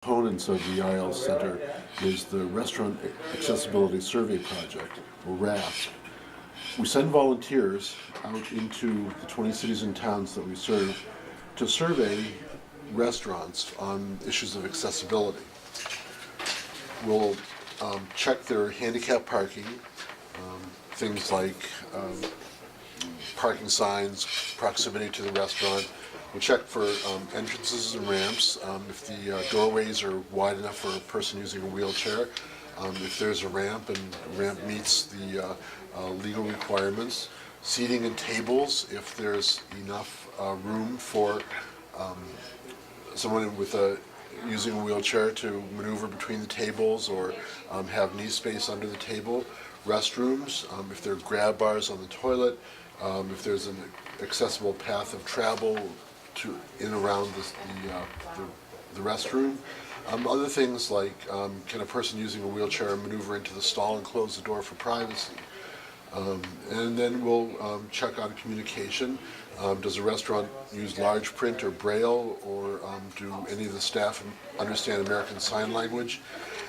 Components of the IL Center is the Restaurant Accessibility Survey Project, or RASP. We send volunteers out into the 20 cities and towns that we serve to survey restaurants on issues of accessibility. We'll check their handicap parking, things like parking signs, proximity to the restaurant. We'll check for entrances and ramps, if the doorways are wide enough for a person using a wheelchair, if there's a ramp and the ramp meets the legal requirements, seating and tables, if there's enough room for someone with using a wheelchair to maneuver between the tables or have knee space under the table, restrooms, if there are grab bars on the toilet, if there's an accessible path of travel to in and around the restroom. Other things like can a person using a wheelchair maneuver into the stall and close the door for privacy? And then we'll check on communication. Does a restaurant use large print or braille, or do any of the staff understand American Sign Language?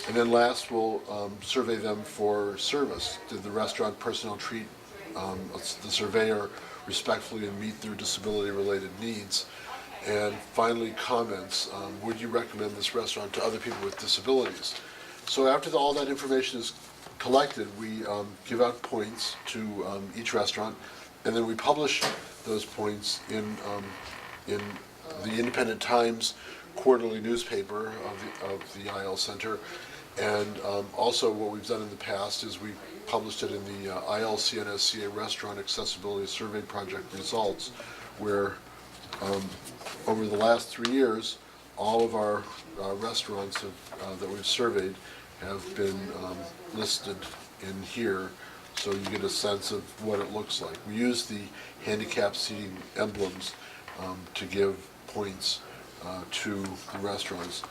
And then last, we'll survey them for service. Did the restaurant personnel treat the surveyor respectfully and meet their disability-related needs? And finally, comments. Would you recommend this restaurant to other people with disabilities? So after all that information is collected, we give out points to each restaurant, and then we publish those points in the Independent Times quarterly newspaper of the IL Center. And also what we've done in the past is we published it in the ILCNSCA Restaurant Accessibility Survey Project results, where over the last 3 years, all of our restaurants that we've surveyed have been listed in here, so you get a sense of what it looks like. We use the handicap seating emblems to give points to the restaurants.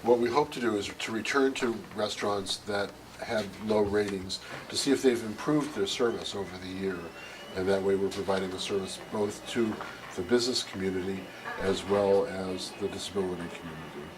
What we hope to do is to return to restaurants that have low ratings to see if they've improved their service over the year, and that way we're providing a service both to the business community as well as the disability community.